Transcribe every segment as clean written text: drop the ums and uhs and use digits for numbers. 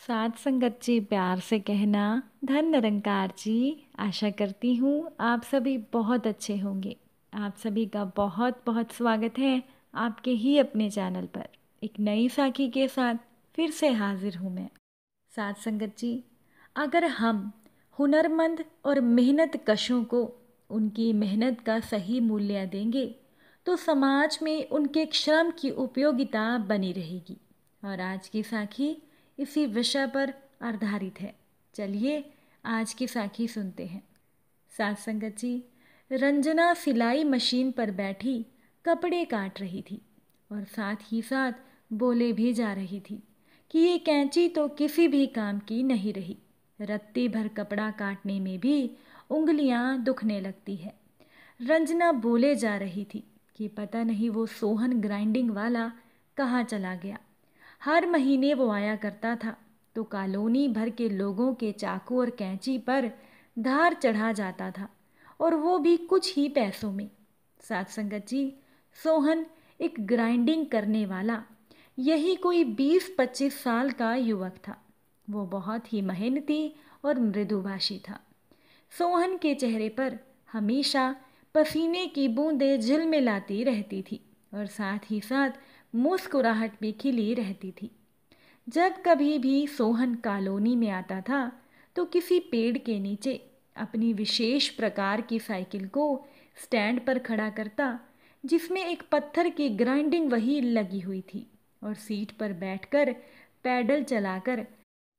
साथ संगत जी प्यार से कहना। धन निरंकार जी। आशा करती हूँ आप सभी बहुत अच्छे होंगे। आप सभी का बहुत बहुत स्वागत है आपके ही अपने चैनल पर। एक नई साखी के साथ फिर से हाजिर हूँ मैं। साथ संगत जी, अगर हम हुनरमंद और मेहनत कशों को उनकी मेहनत का सही मूल्य देंगे तो समाज में उनके श्रम की उपयोगिता बनी रहेगी। और आज की साखी इसी विषय पर आधारित है। चलिए आज की साखी सुनते हैं। साथ संगत जी, रंजना सिलाई मशीन पर बैठी कपड़े काट रही थी और साथ ही साथ बोले भी जा रही थी कि ये कैंची तो किसी भी काम की नहीं रही। रत्ती भर कपड़ा काटने में भी उंगलियां दुखने लगती है। रंजना बोले जा रही थी कि पता नहीं वो सोहन ग्राइंडिंग वाला कहाँ चला गया। हर महीने वो आया करता था तो कॉलोनी भर के लोगों के चाकू और कैंची पर धार चढ़ा जाता था, और वो भी कुछ ही पैसों में। साथ संगत जी, सोहन एक ग्राइंडिंग करने वाला यही कोई 20-25 साल का युवक था। वो बहुत ही मेहनती और मृदुभाषी था। सोहन के चेहरे पर हमेशा पसीने की बूंदें झिलमिलाती रहती थी और साथ ही साथ मुस्कुराहट भी खिली रहती थी। जब कभी भी सोहन कॉलोनी में आता था तो किसी पेड़ के नीचे अपनी विशेष प्रकार की साइकिल को स्टैंड पर खड़ा करता, जिसमें एक पत्थर की ग्राइंडिंग व्हील लगी हुई थी, और सीट पर बैठकर पैडल चलाकर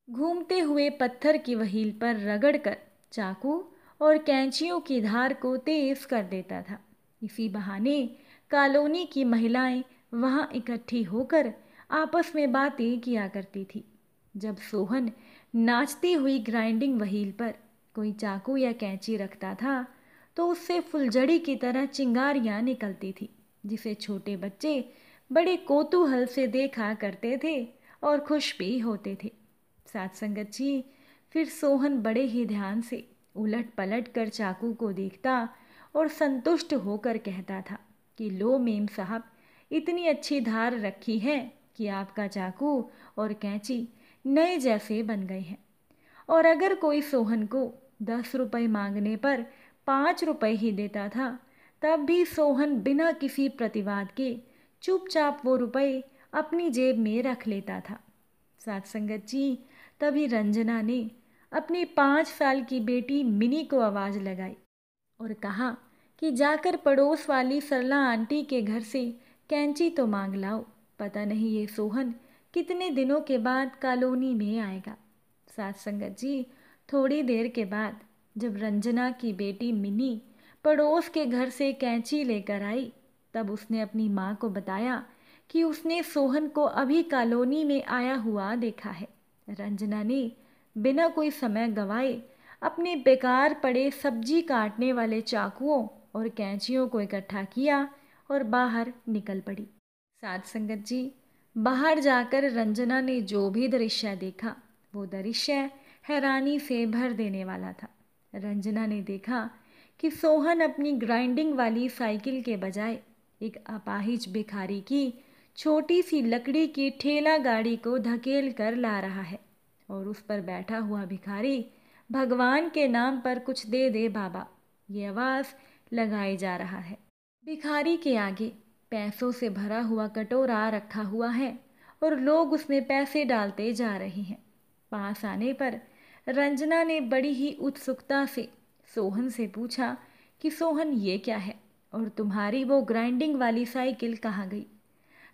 घूमते हुए पत्थर की व्हील पर रगड़कर चाकू और कैंचियों की धार को तेज कर देता था। इसी बहाने कॉलोनी की महिलाएं वहां इकट्ठी होकर आपस में बातें किया करती थी। जब सोहन नाचती हुई ग्राइंडिंग व्हील पर कोई चाकू या कैंची रखता था तो उससे फुलझड़ी की तरह चिंगारियां निकलती थी, जिसे छोटे बच्चे बड़े कौतूहल से देखा करते थे और खुश भी होते थे। साथ संगत जी, फिर सोहन बड़े ही ध्यान से उलट पलट कर चाकू को देखता और संतुष्ट होकर कहता था कि लो मेम साहब, इतनी अच्छी धार रखी है कि आपका चाकू और कैंची नए जैसे बन गए हैं। और अगर कोई सोहन को 10 रुपए मांगने पर 5 रुपए ही देता था, तब भी सोहन बिना किसी प्रतिवाद के चुपचाप वो रुपए अपनी जेब में रख लेता था। साथ संगत जी, तभी रंजना ने अपनी 5 साल की बेटी मिनी को आवाज़ लगाई और कहा कि जाकर पड़ोस वाली सरला आंटी के घर से कैंची तो मांग लाओ। पता नहीं ये सोहन कितने दिनों के बाद कॉलोनी में आएगा। साथ संगत जी, थोड़ी देर के बाद जब रंजना की बेटी मिनी पड़ोस के घर से कैंची लेकर आई, तब उसने अपनी माँ को बताया कि उसने सोहन को अभी कॉलोनी में आया हुआ देखा है। रंजना ने बिना कोई समय गंवाए अपने बेकार पड़े सब्जी काटने वाले चाकुओं और कैंचियों को इकट्ठा किया और बाहर निकल पड़ी। साथ संगत जी, बाहर जाकर रंजना ने जो भी दृश्य देखा वो दृश्य हैरानी से भर देने वाला था। रंजना ने देखा कि सोहन अपनी ग्राइंडिंग वाली साइकिल के बजाय एक अपाहिज भिखारी की छोटी सी लकड़ी की ठेला गाड़ी को धकेल कर ला रहा है, और उस पर बैठा हुआ भिखारी भगवान के नाम पर कुछ दे दे बाबा, ये आवाज़ लगाए जा रहा है। भिखारी के आगे पैसों से भरा हुआ कटोरा रखा हुआ है और लोग उसमें पैसे डालते जा रहे हैं। पास आने पर रंजना ने बड़ी ही उत्सुकता से सोहन से पूछा कि सोहन, ये क्या है और तुम्हारी वो ग्राइंडिंग वाली साइकिल कहाँ गई?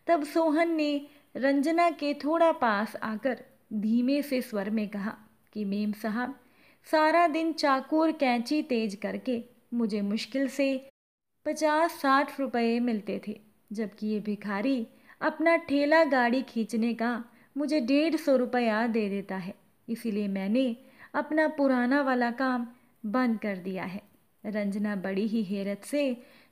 तब सोहन ने रंजना के थोड़ा पास आकर धीमे से स्वर में कहा कि मेम साहब, सारा दिन चाकू और कैंची तेज करके मुझे मुश्किल से 50-60 रुपए मिलते थे, जबकि ये भिखारी अपना ठेला गाड़ी खींचने का मुझे 150 रुपया दे देता है। इसीलिए मैंने अपना पुराना वाला काम बंद कर दिया है। रंजना बड़ी ही हैरत से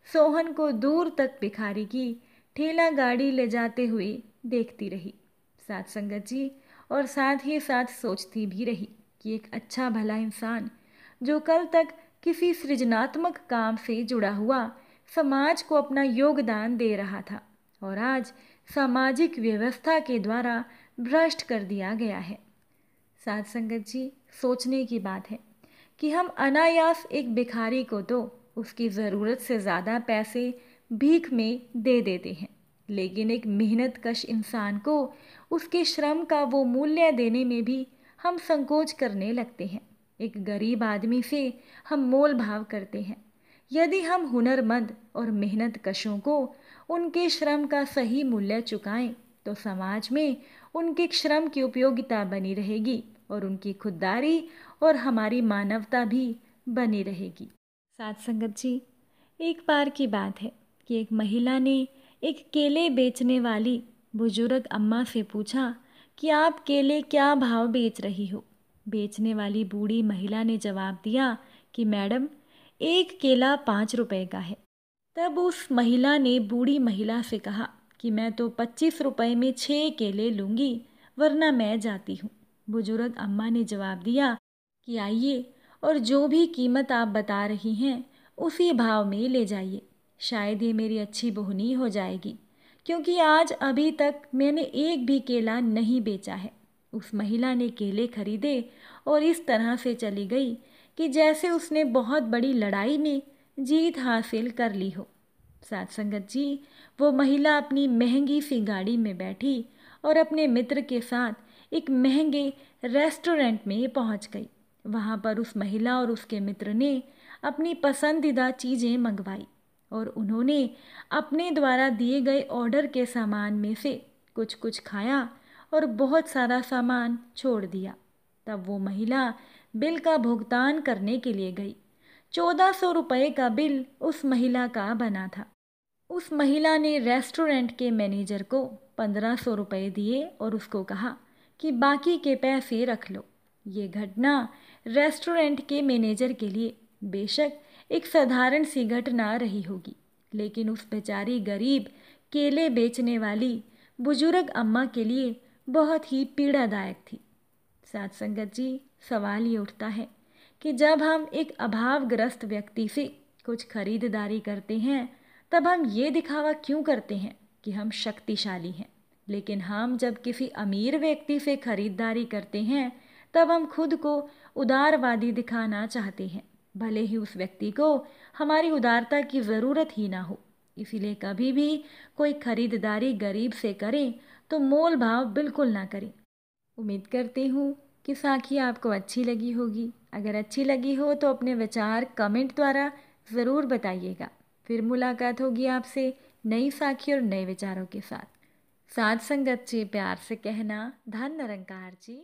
सोहन को दूर तक भिखारी की ठेला गाड़ी ले जाते हुए देखती रही। साथ संगत जी, और साथ ही साथ सोचती भी रही कि एक अच्छा भला इंसान जो कल तक किसी सृजनात्मक काम से जुड़ा हुआ समाज को अपना योगदान दे रहा था, और आज सामाजिक व्यवस्था के द्वारा भ्रष्ट कर दिया गया है। साथ संगत जी, सोचने की बात है कि हम अनायास एक भिखारी को तो उसकी ज़रूरत से ज़्यादा पैसे भीख में दे देते हैं, लेकिन एक मेहनत कश इंसान को उसके श्रम का वो मूल्य देने में भी हम संकोच करने लगते हैं। एक गरीब आदमी से हम मोल भाव करते हैं। यदि हम हुनरमंद और मेहनत कशों को उनके श्रम का सही मूल्य चुकाएं तो समाज में उनके श्रम की उपयोगिता बनी रहेगी और उनकी खुददारी और हमारी मानवता भी बनी रहेगी। साथ संगत जी, एक बार की बात है कि एक महिला ने एक केले बेचने वाली बुजुर्ग अम्मा से पूछा कि आप केले क्या भाव बेच रही हो। बेचने वाली बूढ़ी महिला ने जवाब दिया कि मैडम, एक केला 5 रुपए का है। तब उस महिला ने बूढ़ी महिला से कहा कि मैं तो 25 रुपए में 6 केले लूँगी, वरना मैं जाती हूँ। बुजुर्ग अम्मा ने जवाब दिया कि आइए और जो भी कीमत आप बता रही हैं उसी भाव में ले जाइए। शायद ये मेरी अच्छी बोहनी हो जाएगी, क्योंकि आज अभी तक मैंने एक भी केला नहीं बेचा है। उस महिला ने केले खरीदे और इस तरह से चली गई कि जैसे उसने बहुत बड़ी लड़ाई में जीत हासिल कर ली हो। साथ संगत जी, वो महिला अपनी महंगी सी गाड़ी में बैठी और अपने मित्र के साथ एक महंगे रेस्टोरेंट में पहुंच गई। वहां पर उस महिला और उसके मित्र ने अपनी पसंदीदा चीज़ें मंगवाई और उन्होंने अपने द्वारा दिए गए ऑर्डर के सामान में से कुछ कुछ खाया और बहुत सारा सामान छोड़ दिया। तब वो महिला बिल का भुगतान करने के लिए गई। 1400 रुपये का बिल उस महिला का बना था। उस महिला ने रेस्टोरेंट के मैनेजर को 1500 रुपये दिए और उसको कहा कि बाकी के पैसे रख लो। ये घटना रेस्टोरेंट के मैनेजर के लिए बेशक एक साधारण सी घटना रही होगी, लेकिन उस बेचारी गरीब केले बेचने वाली बुजुर्ग अम्मा के लिए बहुत ही पीड़ादायक थी। साथ संगत जी, सवाल ये उठता है कि जब हम एक अभावग्रस्त व्यक्ति से कुछ खरीदारी करते हैं तब हम ये दिखावा क्यों करते हैं कि हम शक्तिशाली हैं, लेकिन हम जब किसी अमीर व्यक्ति से खरीदारी करते हैं तब हम खुद को उदारवादी दिखाना चाहते हैं, भले ही उस व्यक्ति को हमारी उदारता की ज़रूरत ही ना हो। इसीलिए कभी भी कोई खरीदारी गरीब से करें तो मोल भाव बिल्कुल ना करें। उम्मीद करती हूँ कि साखी आपको अच्छी लगी होगी। अगर अच्छी लगी हो तो अपने विचार कमेंट द्वारा ज़रूर बताइएगा। फिर मुलाकात होगी आपसे नई साखी और नए विचारों के साथ। साथ संगत से प्यार से कहना, धन निरंकार जी।